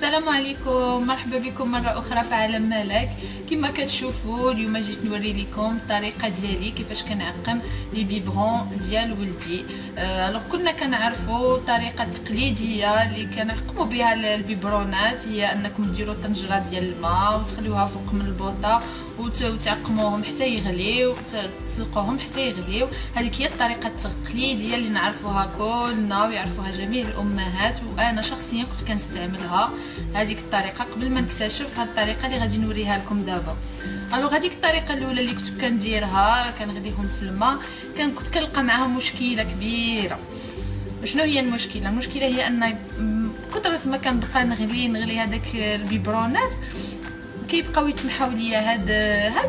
السلام عليكم، مرحبا بكم مره اخرى في عالم ملك. كما كتشوفوا اليوم جيت نوري لكم الطريقه ديالي كيفاش كنعقم لي بيبغون ديال ولدي. الوغ كنا كنعرفوا الطريقه التقليديه اللي كنعقموا بها البيبرونات هي انكم ديروا طنجره ديال الماء وتخليوها فوق من البوطه وتعقموهم حتى يغليو، تسلقوهم حتى يغليو. هذيك هي الطريقه التقليديه اللي نعرفوها كلنا ويعرفوها جميع الامهات، وانا شخصيا كنت كنستعملها هذيك الطريقه قبل ما نكتشف هذه الطريقه اللي غادي نوريها لكم دابا. الوغ هذيك الطريقه الاولى اللي كنت كنديرها كنغليهم في الماء، كنت كنلقى معها مشكله كبيره. شنو هي المشكله؟ المشكله هي ان كثر ما كنبقى نغلي هذاك البيبرونات كيبقاو يتمحاو ليا هاد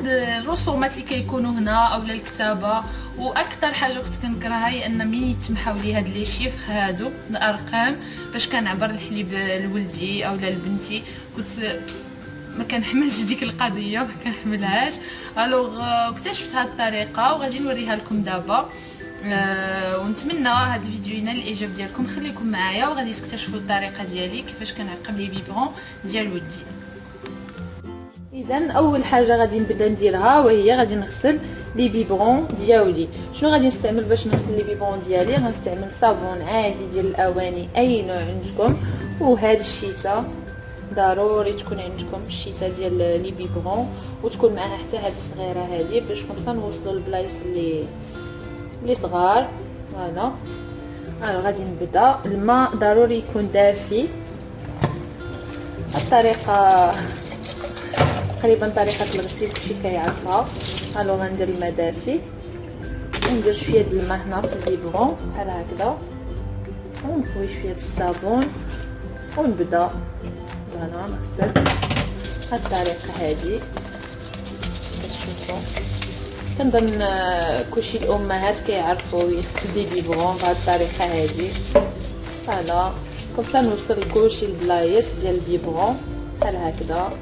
الرسومات اللي كيكونوا هنا اولا الكتابه. واكثر حاجه كنت كنكرهها هي ان مين يتمحاو لي هاد لي شيف هادو الارقام باش كنعبر الحليب لولدي اولا لبنتي، كنت ما كنحملش ديك القضيه، ما كنحملهاش. الوغ اكتشفت هاد الطريقه وغادي نوريها لكم دابا. ونتمنى هذا الفيديو ينال الاعجاب ديالكم. خليكم معايا وغادي تكتشفوا الطريقه ديالي كيفاش كنعقم لي بيبغون ديال ولدي. اذا اول حاجه غادي نبدا نديرها وهي غادي نغسل لي بيبغون ديالي. شنو غادي نستعمل باش نغسل لي بيبغون ديالي؟ غنستعمل صابون عادي ديال الاواني اي نوع عندكم، وهذا الشيته ضروري تكون عندكم الشيته ديال لي بيبغون، وتكون معها حتى هاد الصغيره هذه باش كنصا نوصلوا البلايص اللي صغار. فوالا غادي نبدا. الماء ضروري يكون دافي. الطريقه تقريبا طريقه الغسيل كلشي كيعرفها. غندير الماء دافي وندير شويه د الماء هنا في البيبغون بحال هكذا، ونخوي شويه الصابون ونبدا فوالا نغسل. هاد الطريقه هادي كتشوفوا كنظن كلشي الامهات كيعرفوا يغسلوا لي بيبغون بهاد الطريقه هادي. فوالا كومسا نوصل كلشي البلايص ديال البيبغون بحال هكذا.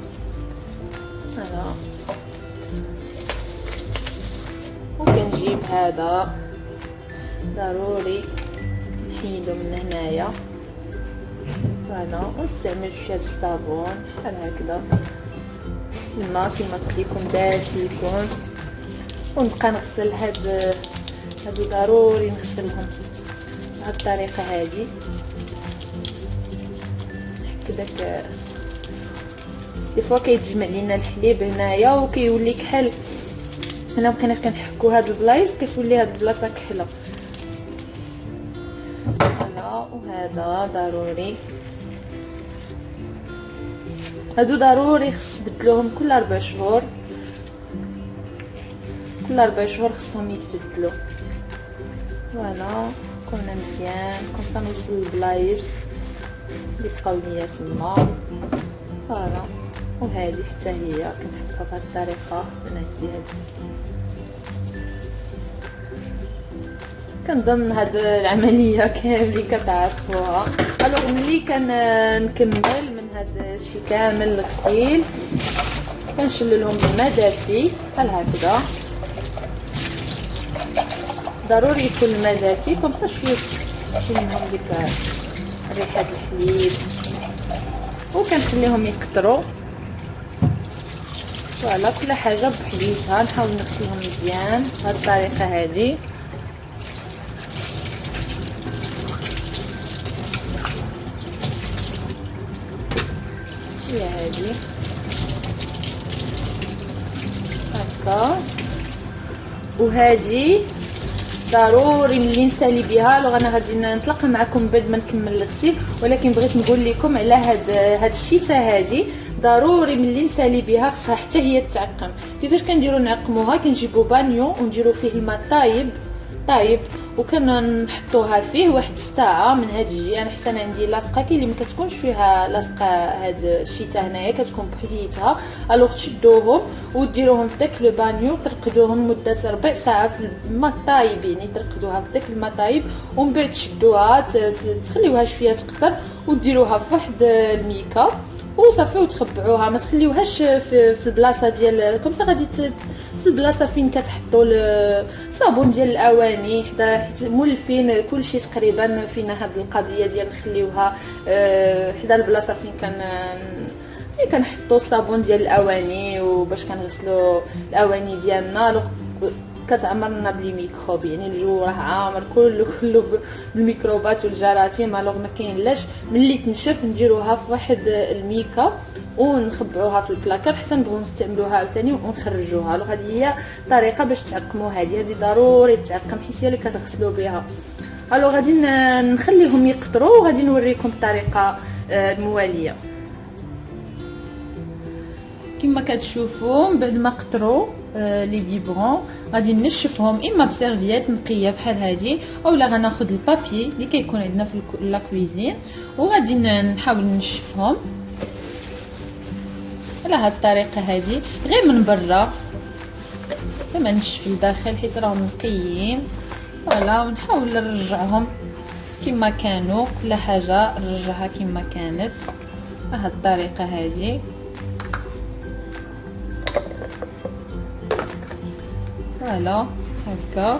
وكنجيب هذا ضروري نحيدو من هنايا فوالا، ونستعمل شويه الصابون بحال هكذا. الماء كما قلت لكم دافي يكون، ونبقى نغسل هادو ضروري نغسلهم بهاد الطريقه هادي. نحك داك دي فوا كيتجمع لينا الحليب هنايا وكيولي كحل. هنا مبقيناش كنحكو هاد البلايص كتولي هاد البلاصه كحله. فوالا وهذا ضروري، هادو ضروري خص تبدلوهم كل 4 شهور. كل 4 شهور خصهم يتبدلوا. فوالا كنا مزيان كنت نوصل البلايص اللي بقاو ليا تما. فوالا وهذه حتى هي كنحطها بهذه الطريقه من هادي. كنظن هاد العمليه كاملين كتعرفوها. الوغ ملي كنكمل من هاد الشيء كامل الغسيل كنشللهم بالماء دافي بحال هكذا. ضروري يكون الماء دافي كومسا شويه تشيل منهم ديك ريحه الحليب، وكنخليهم يكثروا. فوالا كل حاجه بحديتها نحاول نغسلهم مزيان بهذه الطريقه هذه. هي هذه هكا. وهذه ضروري ملي نسالي بها. لو انا غادي نتلاقى معكم بعد ما نكمل الغسيل، ولكن بغيت نقول لكم على هاد الشيته هذه ضروري ملي نسالي بها خصها حتى هي تتعقم. كيفاش كنديروا نعقموها؟ كنجيبوا بانيو ونديروا فيه الماء طايب وكنحطوها فيه واحد الساعه من هاد الجهه. انا حتى انا عندي لاصقه، كاين اللي ما كتكونش فيها لاصقه هاد الشيته هنايا كتكون بحديتها. الوغ تشدوهم وديروهم في داك لو بانيو، ترقدوهم مده 4 ساعات في الماء طايب، يعني ترقدوها في داك الماء طايب ومن بعد تشدوها تخليوها شويه تقطر وديروها في واحد الميكا وصافي وتخبعوها. ما تخليوهاش في البلاصه ديال كومسا غادي في البلاصه فين كتحطوا الصابون ديال الاواني حدا، حيت مولفين كلشي تقريبا فينا هاد القضيه ديال نخليوها حدا البلاصه فين كنحطوا الصابون ديال الاواني وباش كنغسلوا الاواني ديالنا. كتعمرنا بلي ميكروب، يعني الجو راه عامر كله بالميكروبات والجراثيم. الوغ ما كاين لاش ملي تنشف نديروها في واحد الميكا ونخبعوها في البلاكار حتى نبغيو نستعملوها عاوتاني ونخرجوها. الوغ هذه هي طريقه باش تعقموا، هذه ضروري تعقم حيت هي اللي كتغسلوا بها. الوغ غادي نخليهم يقطروا وغادي نوريكم الطريقه المواليه. كما كتشوفوا من بعد ما قطروا لي بيبرون غادي نشفهم اما بسيرفيات نقيه بحال هذه، اولا غناخذ البابي اللي كيكون عندنا في لا كويزين وغادي نحاول نشفهم على هذه الطريقه هذه، غير من برا كما نشف الداخل حيت راهم نقيين. فوالا ونحاول نرجعهم كما كانوا، كل حاجه نرجعها كما كانت بهذه الطريقه هذه. فوالا هكا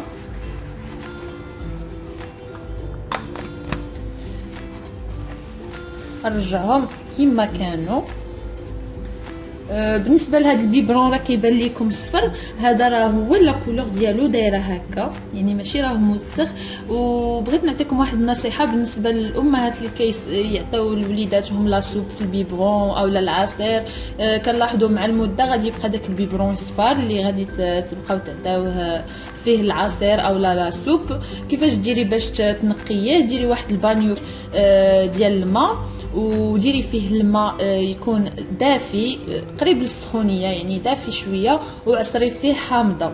نرجعهم كما كانوا. بالنسبه لهذا البيبرون راه كيبان لكم صفر، هذا راه هو لا كولور ديالو دايره هكا، يعني ماشي راه موسخ. وبغيت نعطيكم واحد النصيحه بالنسبه للامهات اللي كيعطيو لوليداتهم لا سوب في البيبرون او العصير. كنلاحظوا مع المده غادي يبقى داك البيبرون صفار اللي غادي تبقاو تعطيوه فيه العصير او لا سوب. كيفاش ديري باش تنقيه؟ ديري واحد البانيو ديال الماء وديري فيه الماء يكون دافي قريب للسخونيه، يعني دافي شويه، وعصري فيه حامضه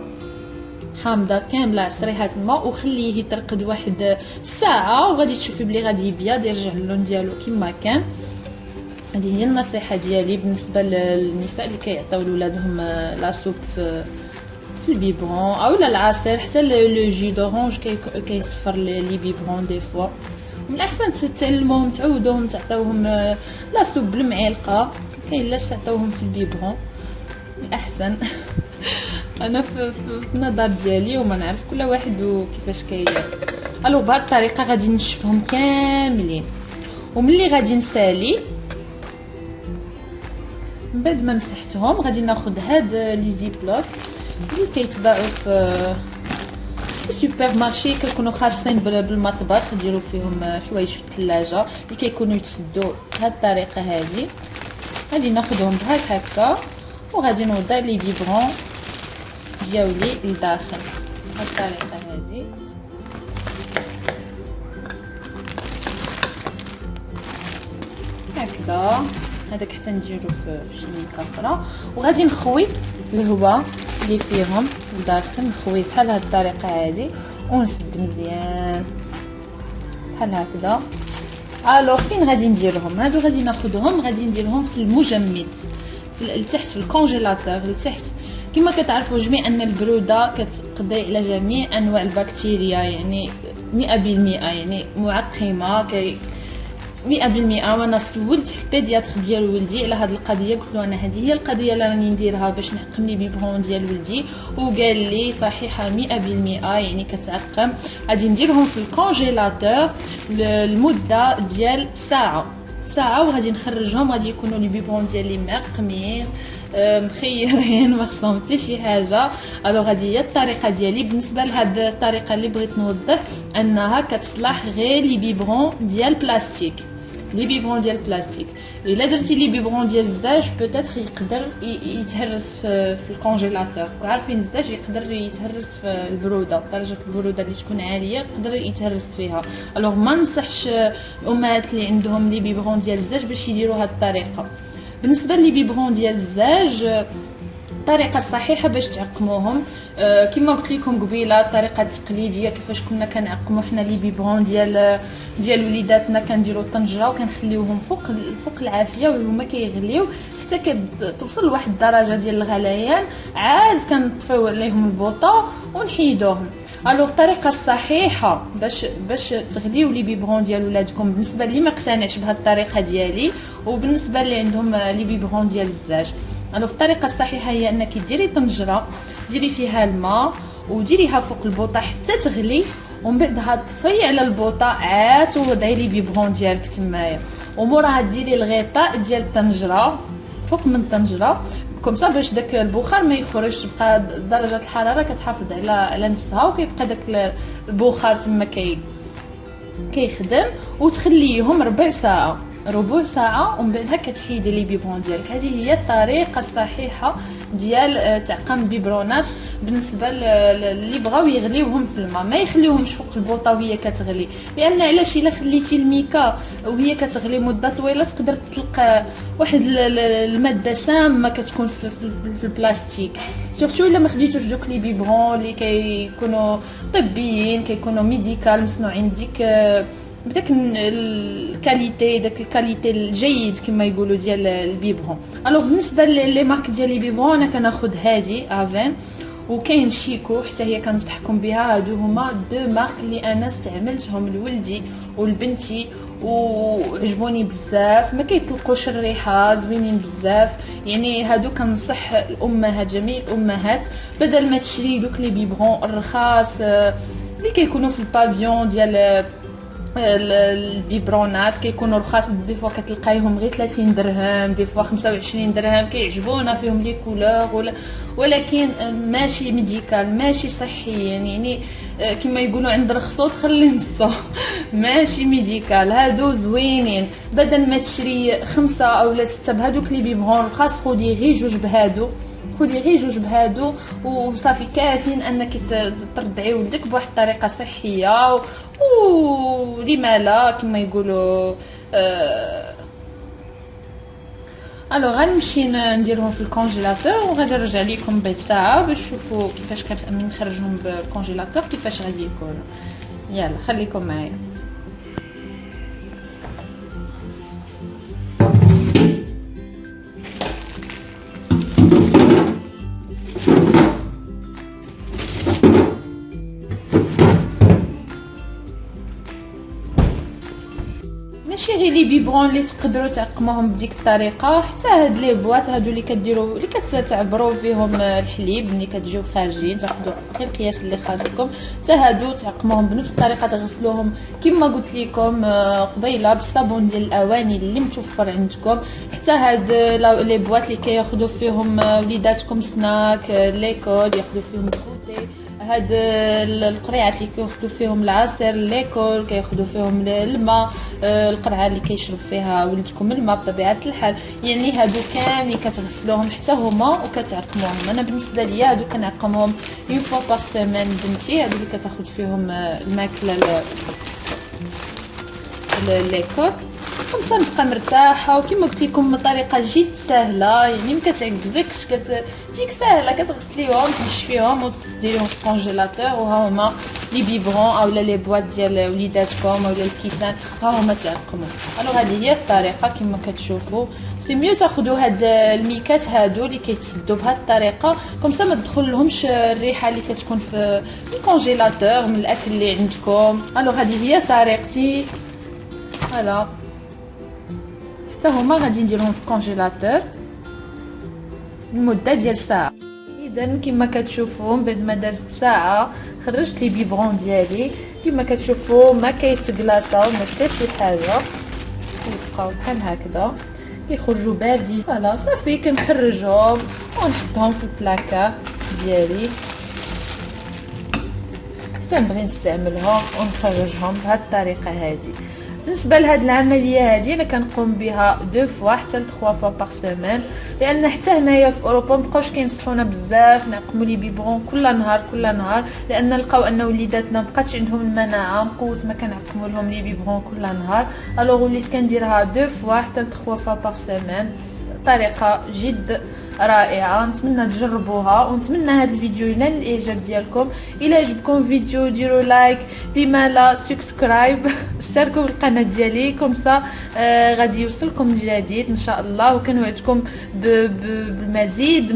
كامله. عصري هذا الماء وخليه يترقد واحد ساعه وغادي تشوفي بلي غادي يبيض يرجع اللون ديالو كما كان. هذه هي النصيحه ديالي بالنسبه للنساء اللي كيعطيو لولادهم لا سوب في البيبرون او العصير. حتى لو جو دورانج كيصفر لي بيبرون دي فوا. من الاحسن تعلموهم تعودوهم تعطيوهم لا سوب بالمعلقه، كاين لاش تعطيوهم في البيبرون الاحسن. انا في النظر ديالي وما نعرف كل واحد وكيفاش الو. بهذه الطريقه غادي نشفهم كاملين، وملي غادي نسالي من بعد ما مسحتهم غادي ناخذ هاد لي زيبلوك اللي كيتباعوا في السوبر مارشي، كيكونوا خاصين بالمطبخ ديروا فيهم الحوايج في الثلاجه اللي كيكونوا يتسدوا بهذه الطريقه هذه. غادي ناخذهم بهذا هكا وغادي نوضع لي بيبرون ديالي لداخل بهذه الطريقه هذه. هكذا هذاك حتى نديرو في شي ميكا اخرى، وغادي نخوي الهواء اللي فيهم لداخل، نخوي بحال هاد الطريقه هذه ونسد مزيان بحال هكذا. الو فين غادي نديرهم؟ هادو غادي ناخذهم غادي نديرهم في المجمد لتحت في الكونجيلاتور لتحت. كما كتعرفوا جميع ان البروده كتقضي على جميع انواع البكتيريا، يعني 100% يعني معقمه 100%. وانا سولت البيدياتر ديال ولدي على هذه القضيه، قلت له انا هذه هي القضيه اللي راني نديرها باش نعقم لي بيبرون ديال ولدي، وقال لي صحيحه 100% يعني كتعقم. غادي نديرهم في الكونجيلاتور لمده ديال ساعه وغادي نخرجهم. غادي يكونوا لي بيبرون ديالي معقمين مخيرين ما خصهم حتى شي حاجه. الو غادي هي الطريقه ديالي. بالنسبه لهاد الطريقه اللي بغيت نوضح انها كتصلح غير لي بيبرون ديال بلاستيك، لي بيبرون ديال بلاستيك. الا درتي لي بيبرون ديال الزاج بوتيتر يقدر يتهرس في الكونجيلاتور. عارفين الزاج يقدر يتهرس في البروده، درجه البروده اللي تكون عاليه يقدر يتهرس فيها. الوغ ما نصحش الامهات اللي عندهم لي بيبرون ديال الزاج باش يديروا هاد الطريقه. بالنسبه لي بيبرون ديال الزاج الطريقه الصحيحه باش تعقموهم كما قلت لكم قبيله، الطريقه التقليديه كيفاش كنا كنعقموا حنا لي بيبرون ديال وليداتنا. كنديروا طنجره وكنخليوهم فوق العافيه وهما كيغليو حتى كتوصل لواحد الدرجه ديال الغليان، عاد كنطفيو عليهم البوطه ونحيدوهم. الوغ الطريقه الصحيحه باش تغليو لي بيبرون ديال ولادكم، بالنسبه لي ما اقتنعش بهذه الطريقه ديالي وبالنسبه اللي عندهم لي بيبرون ديال الزاج، الوغ الطريقه الصحيحه هي انك ديري طنجره ديري فيها الماء وديريها فوق البوطه حتى تغلي، ومن بعدها تطفي على البوطه عاد وضعي لي بيبغون ديالك تمايا، وموراها ديري الغطاء ديال الطنجره فوق من الطنجره كومسا باش داك البخار ما يخرجش، تبقى درجه الحراره كتحافظ على نفسها، وكيبقى داك البخار تما كيخدم، وتخليهم ربع ساعه ومن بعدها كتحيدي لي بيبرون ديالك. هذه هي الطريقه الصحيحه ديال تعقيم البيبرونات بالنسبه اللي بغاو يغليوهم في الماء. ما يخليوهمش فوق البوطه وهي كتغلي، لان علاش الا خليتي الميكا وهي كتغلي مده طويله تقدر تطلق واحد الماده سامه كتكون في البلاستيك، سورتو الا ما خديتوش دوك لي بيبرون اللي كيكونوا طبيين كيكونوا ميديكال مصنوعين بداك الكاليتي، داك الكاليتي الجيد كما يقولوا ديال البيبرون. الوغ بالنسبه لي مارك ديال لي بيبرون انا كناخذ هادي افين، وكاين شيكو حتى هي كنصحكم بها. هادو هما دو مارك اللي انا استعملتهم لولدي ولبنتي وعجبوني بزاف، ما كيطلقوش الريحه، زوينين بزاف. يعني هادو كنصح الامهات جميع الامهات بدل ما تشري دوك لي بيبرون الرخاص اللي كيكونوا في البافيون ديال البيبرونات كيكونوا رخاص، دي فوا كتلقايهم غير 30 درهم، دي فوا 25 درهم، كيعجبونا فيهم لي كولور ولكن ماشي ميديكال ماشي صحي، يعني كما يقولوا عند الخصوت خلي نصو ماشي ميديكال. هادو زوينين، بدل ما تشري 5 أو 6 بهادوك لي بيبرون رخاص خدي غير جوج بهادو وصافي كافيين انك ترضعي ولدك بواحد الطريقه صحيه ولما لا كما يقولوا. الو غنمشي نديرهم في الكونجيلاتور وغادي نرجع لكم بعد ساعه باش تشوفوا كيفاش كنخرجهم بالكونجيلاتور كيفاش غادي يكونوا. يلا خليكم معايا. ماشي غير لي بيبرون اللي تقدروا تعقموهم بديك الطريقه، حتى هاد لي بواط هادو اللي كديروا اللي كتعبروا فيهم الحليب ملي كتجيو خارجين تاخذوا غير القياس اللي خاصكم، حتى هادو تعقموهم بنفس الطريقه، تغسلوهم كما قلت لكم قبيله بالصابون ديال الاواني اللي متوفر عندكم. حتى هاد لي بواط اللي كياخذوا فيهم وليداتكم سناك ليكول ياخذوا فيهم الكوتي، هاد القريعات اللي كياخذوا فيهم العصير ليكول كياخذوا فيهم الماء، القرعه اللي كيشرب فيها ولدكم الماء بطبيعه الحال، يعني هادو كاملين كتغسلوهم حتى هما وكتعقموهم. انا بالنسبه ليا هادو كنعقمهم اون فوا بار سيمين بنتي، هادو اللي كتاخذ فيهم الماكله ليكول كنت نبقى مرتاحه. وكما قلت لكم بطريقه جد سهله، يعني ما كتعكزكش، تجيك سهله، كتغسليهم تنشفيهم وديريهم في الكونجيلاتور وها هما لي بيبرون او لي بواط ديال وليداتكم او الكيسان ها هما تعقموا. الوغ هذه هي الطريقه كما كتشوفوا. سي ميو تاخذوا هاد الميكات هادو اللي كيتسدوا بهاد الطريقه كومسا ما تدخل لهمش الريحه اللي كتكون في الكونجيلاتور من الاكل اللي عندكم. الوغ هذه هي طريقتي. فوالا حتى هما غادي نديرهم في الكونجيلاتور لمده ديال ساعه. اذا كما كتشوفوا بعد ما دازت ساعه خرجت لي بيبرون ديالي كما كتشوفوا ما كيتقلاصاو ما حتى شي حاجه، كيبقاو بحال هكذا كيخرجوا باردين. فوالا صافي كنخرجهم ونحطهم في البلاكار ديالي حتى نبغي نستعملهم ونخرجهم بهذه الطريقه هذه. بالنسبه لهاد العمليه هذه انا كنقوم بها 2 فوا حتى 3 فوا بار سيمين، لان حتى هنايا في اوروبا مابقاوش كينصحونا بزاف نعقموا لي بيبرون كل نهار، لان لقاو ان وليداتنا مابقاتش عندهم المناعه قوه ما كنعقموا لهم لي بيبرون كل نهار. الوغ وليت كنديرها 2 فوا حتى 3 فوا بار سيمين، طريقه جد رائعه. نتمنى تجربوها ونتمنى هذا الفيديو ينال الاعجاب ديالكم. الى عجبكم الفيديو ديروا لايك، لما لا سبسكرايب، اشتركوا بالقناه ديالي كومسا غادي يوصلكم الجديد ان شاء الله. وكنوعدكم بالمزيد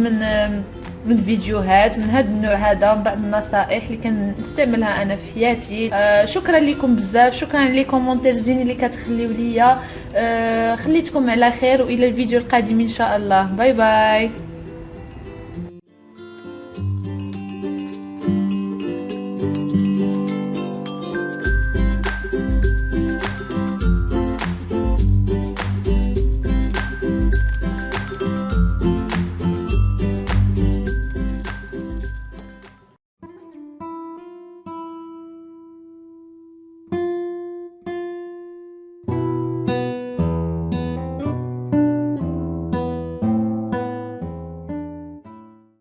من فيديوهات من هذا النوع هذا، من بعض النصائح اللي كنستعملها انا في حياتي. شكرا لكم بزاف، شكرا على لي كومونتير زين اللي كتخليو ليا. خليتكم على خير والى الفيديو القادم ان شاء الله. باي باي.